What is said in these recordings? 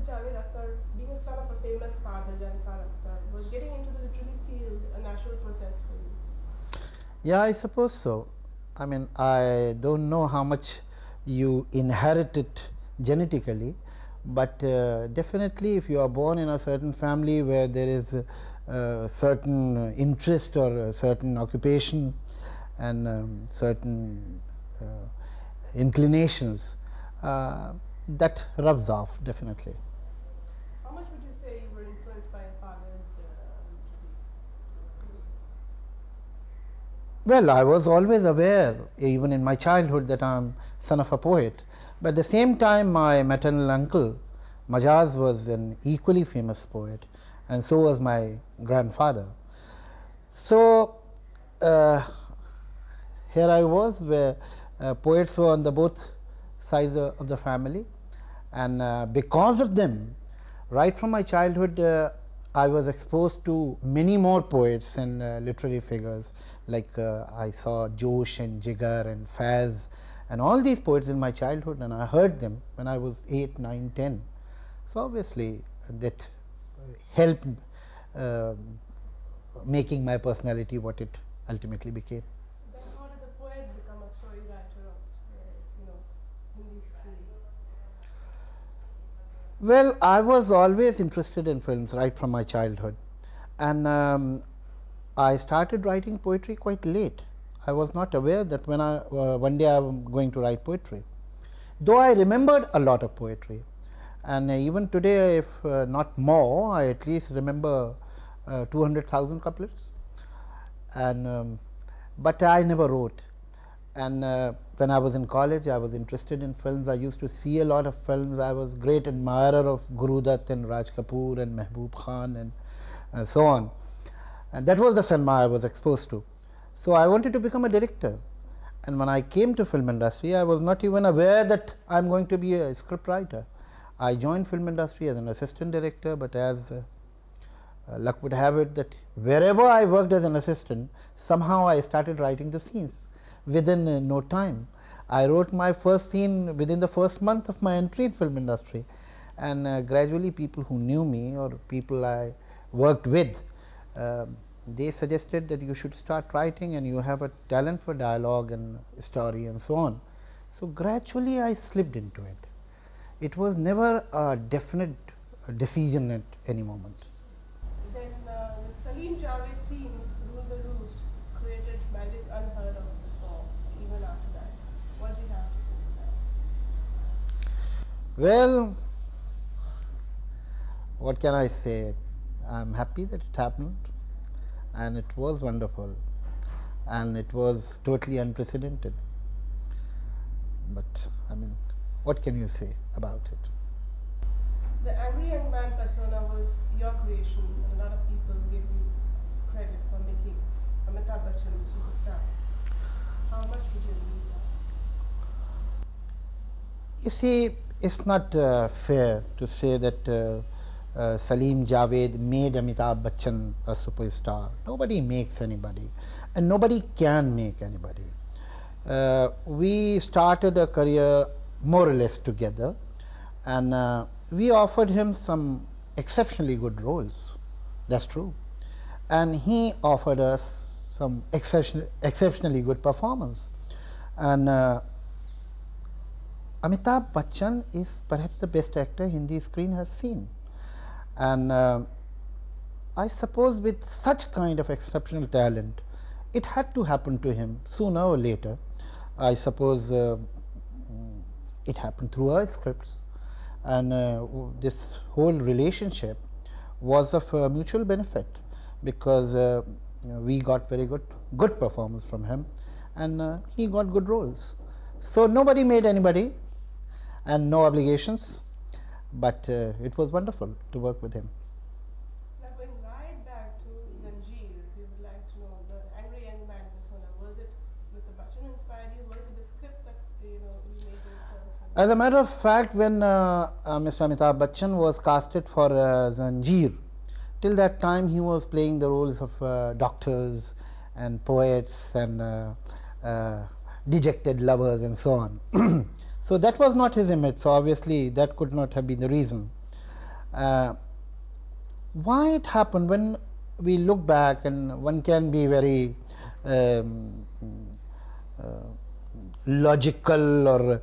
Javed Akhtar, being a son of a famous father, Javed Akhtar, was getting into the literary field a natural process for you? Yeah, I suppose so. I mean, I don't know how much you inherit it genetically, but definitely if you are born in a certain family where there is a certain interest or a certain occupation and certain inclinations, that rubs off definitely. How much would you say you were influenced by your father's literary? Well, I was always aware, even in my childhood, that I am son of a poet. But at the same time, my maternal uncle, Majaz, was an equally famous poet, and so was my grandfather. So, here I was, where poets were on the both sides of the family, and because of them, right from my childhood, I was exposed to many more poets and literary figures, like I saw Josh and Jigar and Faz and all these poets in my childhood, and I heard them when I was 8, 9, 10. So, obviously, that helped making my personality what it ultimately became. Then how did the poet become a story writer of, Hindi screen? Well, I was always interested in films right from my childhood, and I started writing poetry quite late. I was not aware that when one day I am going to write poetry, though I remembered a lot of poetry, and even today, if not more, I at least remember 200,000 couplets, and but I never wrote. And when I was in college, I was interested in films. I used to see a lot of films. I was great admirer of Guru Dutt and Raj Kapoor and Mehboob Khan and so on. And that was the cinema I was exposed to. So I wanted to become a director. And when I came to film industry, I was not even aware that I am going to be a script writer. I joined film industry as an assistant director, but as luck would have it that wherever I worked as an assistant, somehow I started writing the scenes. Within no time, I wrote my first scene within the first month of my entry in film industry, and gradually people who knew me or people I worked with, they suggested that you should start writing and you have a talent for dialogue and story and so on. So, gradually I slipped into it. It was never a definite decision at any moment. Then the Salim Javed team, Rule the Roost, created magic unheard of before, even after that. What do you have to say to that? Well, what can I say? I am happy that it happened, and it was wonderful, and it was totally unprecedented. But I mean, what can you say about it? The angry young man persona was your creation, and a lot of people give you credit for making Amitabh Bachchan a superstar. How much would you believe that? You see, it's not fair to say that Salim Javed made Amitabh Bachchan a superstar. Nobody makes anybody, and nobody can make anybody. We started a career more or less together, and we offered him some exceptionally good roles. That's true, and he offered us some exceptionally good performance. And Amitabh Bachchan is perhaps the best actor Hindi screen has seen, and I suppose with such kind of exceptional talent, it had to happen to him sooner or later. I suppose it happened through our scripts, and this whole relationship was of mutual benefit, because we got very good performance from him, and he got good roles. So nobody made anybody, and no obligations, but it was wonderful to work with him. Now, going right back to Zanjeer, we would like to know the angry young man persona. Was it Mr. Bachchan inspired you? Was it the script that you made it person? As a matter of fact, when Mr. Amitabh Bachchan was casted for Zanjeer, till that time he was playing the roles of doctors and poets and dejected lovers and so on. So that was not his image. So obviously that could not have been the reason. Why it happened? When we look back, and one can be very logical, or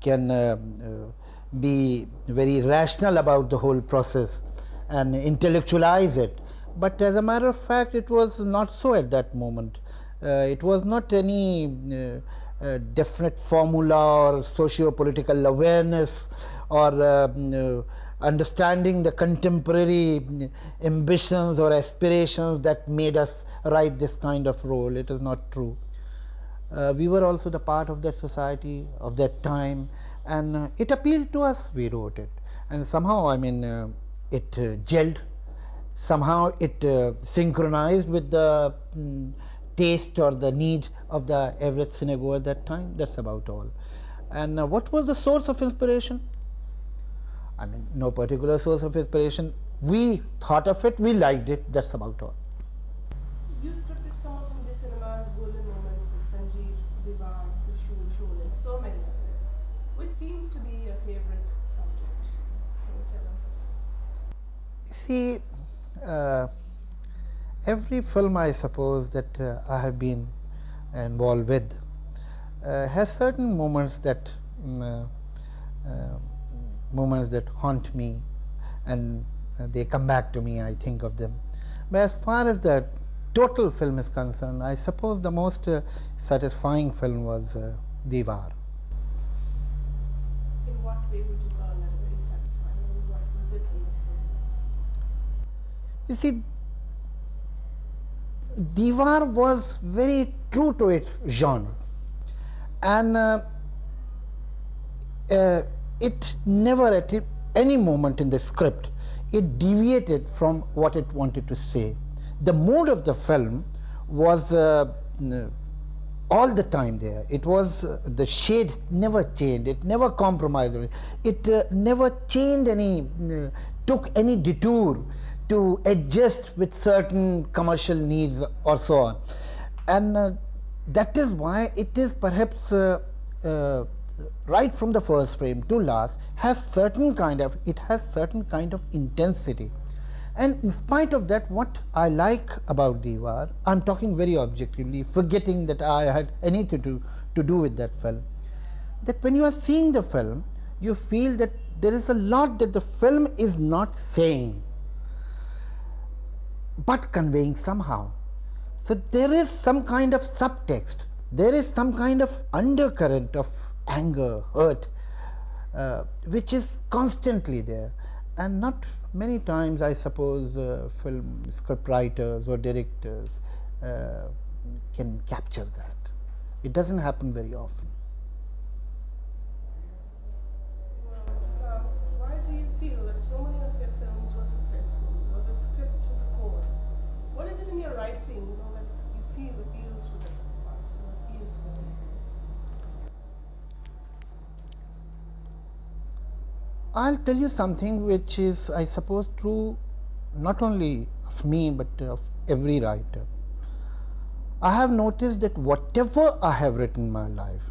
can be very rational about the whole process and intellectualize it. But as a matter of fact, it was not so at that moment. It was not any definite formula or socio-political awareness, or understanding the contemporary ambitions or aspirations that made us write this kind of role. It is not true. We were also the part of that society, of that time, and it appealed to us. We wrote it, and somehow, I mean, it gelled. Somehow it synchronized with the taste or the need of the average cinegoer at that time. That's about all. And what was the source of inspiration? I mean, no particular source of inspiration. We thought of it, we liked it, that's about all. You scripted some of Indian cinema's golden moments with Sanjeev, Diwan, Trishul, and so many others. Which seems to be your favorite subject? Can you tell us about it? See, every film, I suppose, that I have been involved with has certain moments that haunt me, and they come back to me. I think of them. But as far as the total film is concerned, I suppose the most satisfying film was Diwar. In what way would you call that very satisfying? And what was it in the film? You see, Diwar was very true to its genre, and it never at any moment in the script it deviated from what it wanted to say. The mood of the film was all the time there. It was the shade never changed. It never compromised. It never changed any, took any detour to adjust with certain commercial needs or so on. And that is why it is perhaps right from the first frame to last has certain kind of, it has certain kind of intensity. And in spite of that, what I like about Diwar, I'm talking very objectively, forgetting that I had anything to do with that film, that when you are seeing the film, you feel that there is a lot that the film is not saying, but conveying somehow. So there is some kind of subtext, there is some kind of undercurrent of anger, hurt, which is constantly there. And not many times, I suppose, film script writers or directors can capture that. It doesn't happen very often. Well, why do you feel that so many of your films were successful? Was the script to the core? What is it in your writing, that you feel appeals to the mass, appeals to them? I'll tell you something which is, I suppose, true not only of me but of every writer. I have noticed that whatever I have written in my life,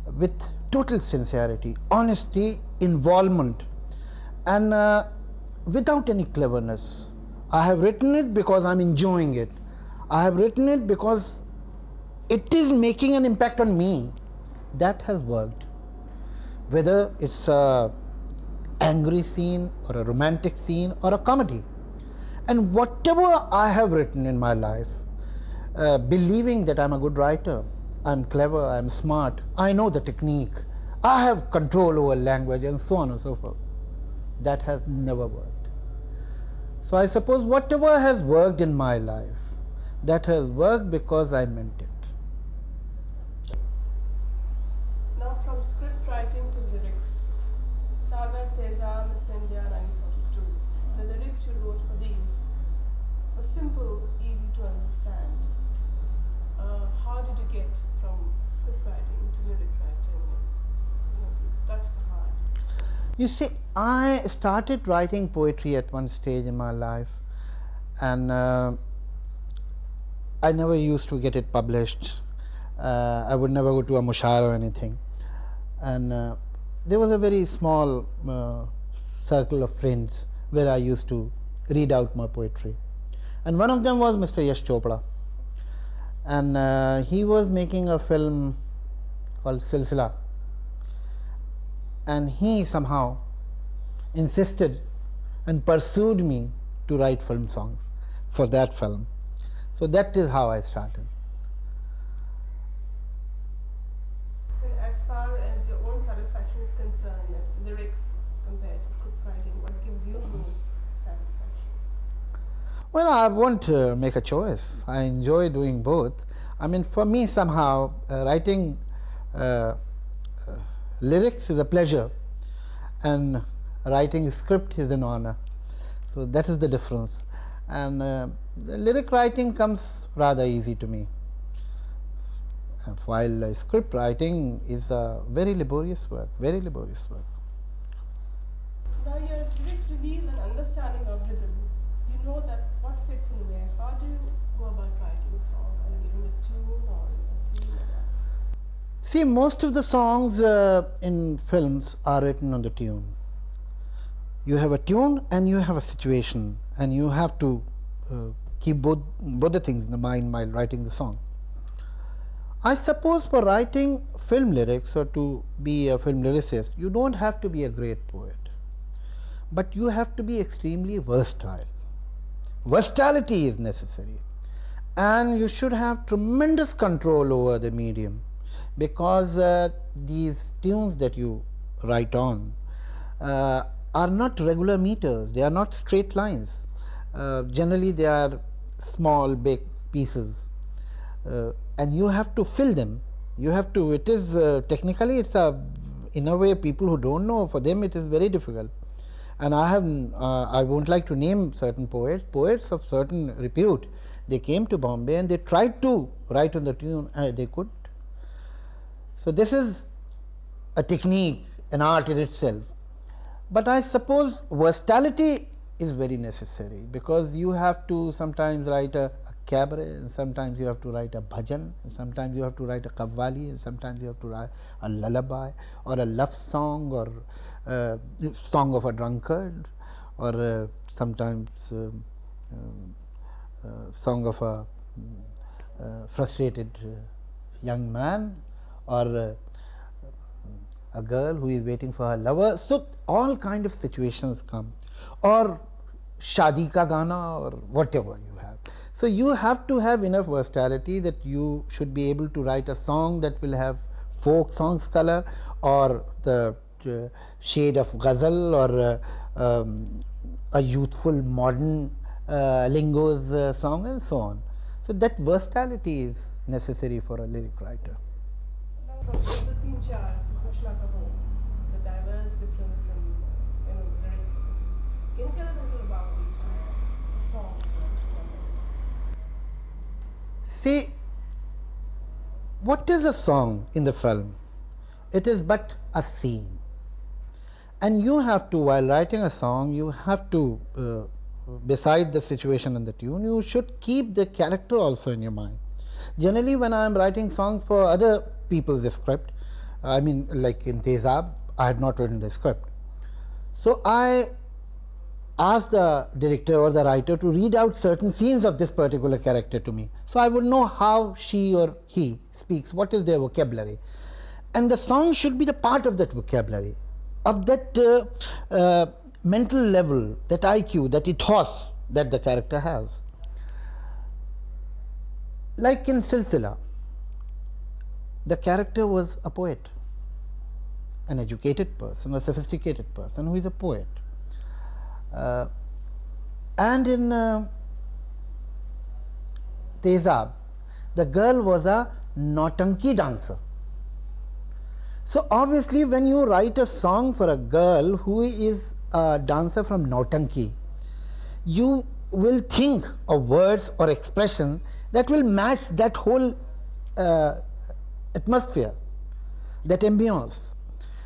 with total sincerity, honesty, involvement, and without any cleverness, I have written it because I'm enjoying it. I have written it because it is making an impact on me. That has worked. Whether it's a angry scene or a romantic scene or a comedy. And whatever I have written in my life, believing that I'm a good writer, I'm clever, I'm smart, I know the technique, I have control over language and so on and so forth, that has never worked. So I suppose whatever has worked in my life, that has worked because I meant it. Now from script writing to lyrics. India 1942. The lyrics you wrote for these were simple, easy to understand. How did you get from script writing to lyric writing? That's the heart. You see, I started writing poetry at one stage in my life, and I never used to get it published. I would never go to a mushaira or anything. And there was a very small circle of friends where I used to read out my poetry. And one of them was Mr. Yash Chopra, and he was making a film called Silsila, and he somehow insisted and pursued me to write film songs for that film. So that is how I started. And as far as your own satisfaction is concerned, lyrics compared to script writing, what gives you more satisfaction? Well, I won't make a choice. I enjoy doing both. I mean, for me, somehow writing lyrics is a pleasure, and writing script is an honor. So that is the difference. And the lyric writing comes rather easy to me, while script writing is a very laborious work, very laborious work. Now your lyrics reveal an understanding of rhythm. You know that what fits in where. How do you go about writing a song? Are you giving a tune or a theme or that? See, most of the songs in films are written on the tune. You have a tune and you have a situation, and you have to keep both the things in the mind while writing the song. I suppose for writing film lyrics, or to be a film lyricist, you don't have to be a great poet, but you have to be extremely versatile. Versatility is necessary, and you should have tremendous control over the medium, because these tunes that you write on are not regular meters, they are not straight lines. Generally they are small, big pieces, and you have to fill them. You have to, it is technically, it's a, in a way, people who don't know, for them it is very difficult. And I have, I won't like to name certain poets of certain repute. They came to Bombay and they tried to write on the tune, and they couldn't. So this is a technique, an art in itself. But I suppose versatility is very necessary, because you have to sometimes write a cabaret, and sometimes you have to write a bhajan, and sometimes you have to write a qawwali, and sometimes you have to write a lullaby, or a love song, or song of a drunkard, or sometimes song of a frustrated young man, or a girl who is waiting for her lover. So all kind of situations come, or shadi ka gana, or whatever you have. So you have to have enough versatility that you should be able to write a song that will have folk songs color, or the shade of ghazal, or a youthful modern lingo's song, and so on. So that versatility is necessary for a lyric writer. Now from the theme chart, the diverse difference in lyrics. Can you tell us a little about these two songs or these two numbers? See, what is a song in the film? It is but a scene, and you have to, while writing a song, you have to, beside the situation and the tune, you should keep the character also in your mind. Generally, when I am writing songs for other people's script, I mean, like in Tezab, I had not written the script. So I asked the director or the writer to read out certain scenes of this particular character to me. So I would know how she or he speaks, what is their vocabulary. And the song should be the part of that vocabulary, of that mental level, that IQ, that ethos that the character has. Like in Silsila, the character was a poet, an educated person, a sophisticated person who is a poet. And in Tezab, the girl was a nautanki dancer. So obviously, when you write a song for a girl who is a dancer from nautanki, you will think of words or expression that will match that whole atmosphere, that ambience.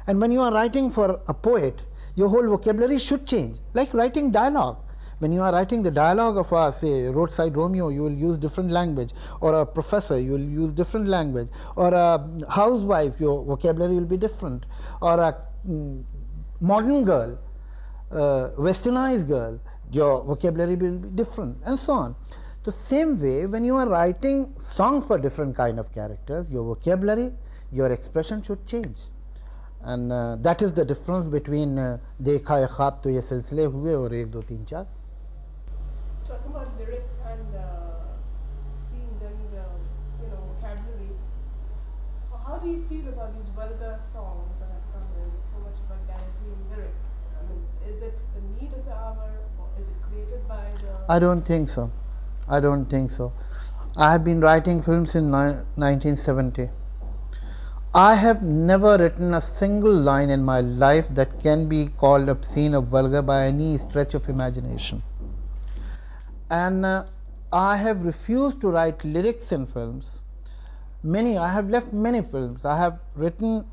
And when you are writing for a poet, your whole vocabulary should change, like writing dialogue. When you are writing the dialogue of a, say, Roadside Romeo, you will use different language, or a professor, you will use different language, or a housewife, your vocabulary will be different, or a modern girl, westernized girl, your vocabulary will be different, and so on. The same way, when you are writing songs for different kind of characters, your vocabulary, your expression should change. And that is the difference between देखा है ख्वाब तो ये सिलसिले हुए और एक दो तीन चार. Talking about lyrics and scenes and vocabulary, how do you feel about these vulgar songs that have come in? So much vulgarity in lyrics. I mean, is it the need of the hour, or is it created by the? I don't think so. I don't think so. I have been writing films in 1970. I have never written a single line in my life that can be called obscene or vulgar by any stretch of imagination. And I have refused to write lyrics in films. I have left many films. I have written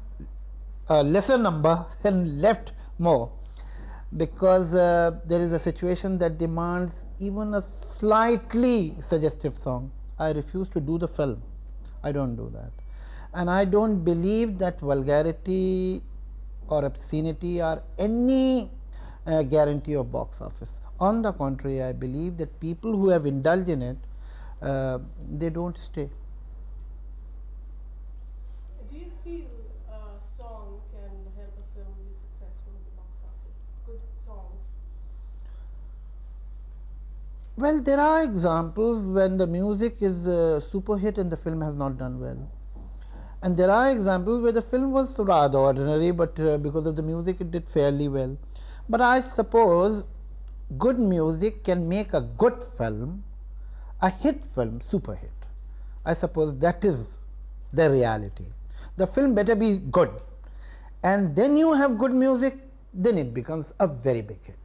a lesser number and left more, because there is a situation that demands even a slightly suggestive song. I refuse to do the film. I don't do that. And I don't believe that vulgarity or obscenity are any guarantee of box office. On the contrary, I believe that people who have indulged in it, they don't stay. Do you feel a song can help a film be successful in the box office? Good songs? Well, there are examples when the music is a super hit and the film has not done well. And there are examples where the film was rather ordinary, but because of the music it did fairly well. But I suppose good music can make a good film, a hit film, super hit. I suppose that is the reality. The film better be good, and then you have good music, then it becomes a very big hit.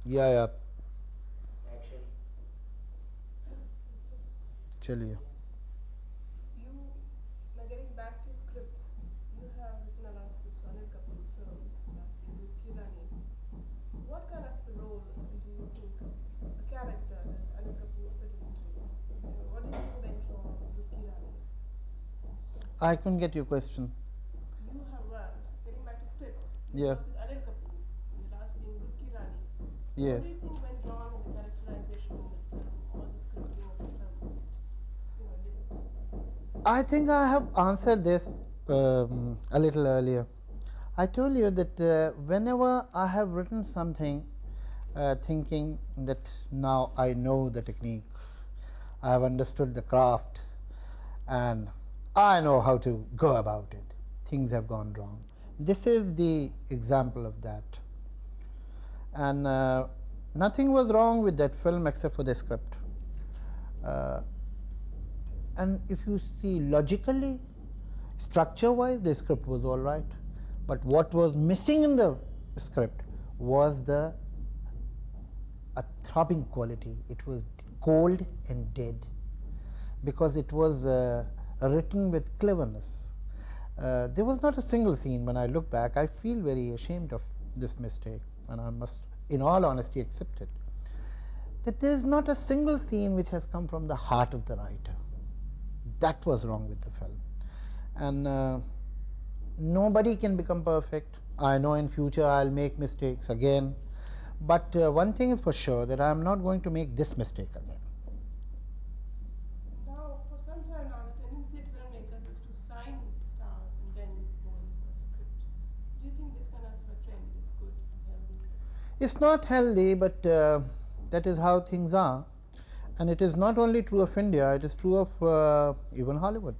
Yeah. Action. Chaliye. Now getting back to scripts, you have written a lot of scripts on a couple of films, Kirani. What kind of role do you think a character as Anil Kapoor fit into? What do you think went wrong with Kirani? I couldn't get your question. You have worked, getting back to scripts, Yeah. with Anil Kapoor, and the last being with Kirani. Yes. What do you think went wrong in the characterization in the film, or the scripting of the film? Didn't? I think I have answered this a little earlier. I told you that whenever I have written something thinking that now I know the technique, I have understood the craft, and I know how to go about it, things have gone wrong. This is the example of that. And nothing was wrong with that film except for the script. And if you see logically, structure wise, the script was all right, but what was missing in the script was a throbbing quality. It was cold and dead, because it was written with cleverness. There was not a single scene. When I look back, I feel very ashamed of this mistake, and I must in all honesty accept it, that there is not a single scene which has come from the heart of the writer. That was wrong with the film. And nobody can become perfect. I know in future I will make mistakes again, but one thing is for sure, that I am not going to make this mistake again. Now, for some time now, the tendency of filmmakers is to sign stars and then go in for a script. Do you think this kind of a trend is good and healthy? It's not healthy, but that is how things are. And it is not only true of India, it is true of even Hollywood.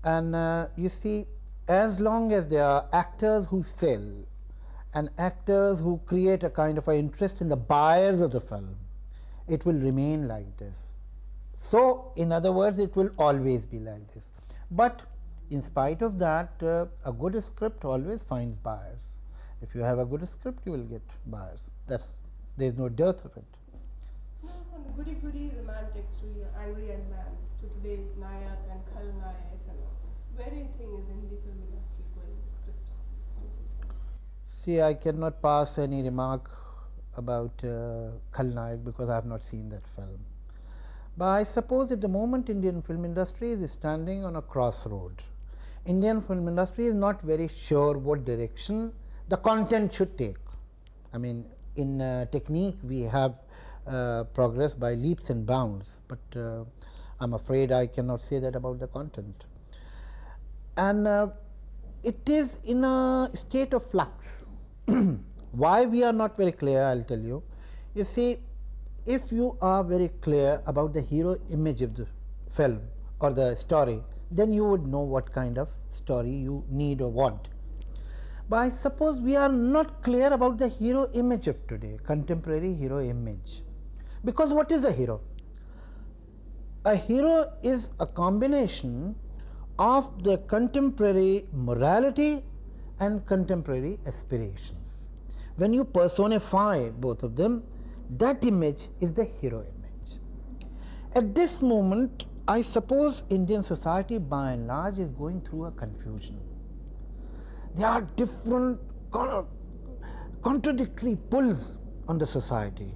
And you see, as long as there are actors who sell and actors who create a kind of an interest in the buyers of the film, it will remain like this. So, in other words, it will always be like this. But in spite of that, a good script always finds buyers. If you have a good script, you will get buyers. There is no dearth of it. Now, from the goody-goody romantics to your angry young man to today's Nayak and Khalnayak and all, where do you think is Hindi film industry going with scripts? See, I cannot pass any remark about Khalnaik because I have not seen that film. But I suppose at the moment Indian film industry is standing on a crossroad. Indian film industry is not very sure what direction the content should take. I mean, in technique we have progress by leaps and bounds, but I am afraid I cannot say that about the content. And it is in a state of flux. Why we are not very clear, I will tell you. You see, if you are very clear about the hero image of the film or the story, then you would know what kind of story you need or want. But I suppose we are not clear about the hero image of today, contemporary hero image. Because what is a hero? A hero is a combination of the contemporary morality and contemporary aspirations. When you personify both of them, that image is the hero image. At this moment, I suppose Indian society by and large is going through a confusion. There are different contradictory pulls on the society.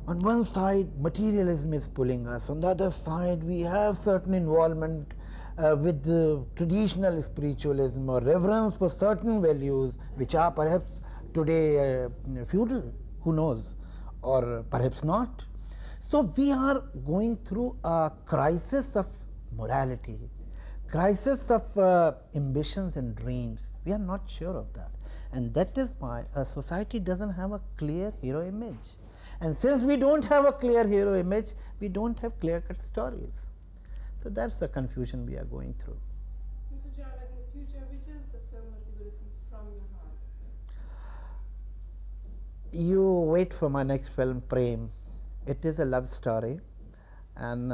On one side, materialism is pulling us. On the other side, we have certain involvement with the traditional spiritualism or reverence for certain values which are perhaps today feudal, who knows, or perhaps not. So we are going through a crisis of morality, crisis of ambitions and dreams. We are not sure of that, and that is why a society doesn't have a clear hero image. And since we don't have a clear hero image, we don't have clear-cut stories. So that's the confusion we are going through. Mr. Javed, in the future, which is the film that you're going to see from your heart? You wait for my next film, Prem. It is a love story, and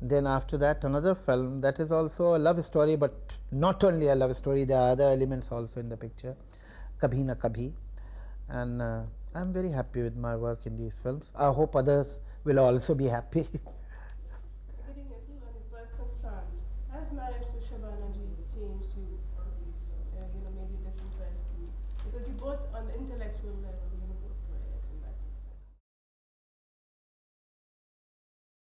then after that another film that is also a love story, but not only a love story, there are other elements also in the picture, Kabhi Na Kabhi, and I am very happy with my work in these films. I hope others will also be happy.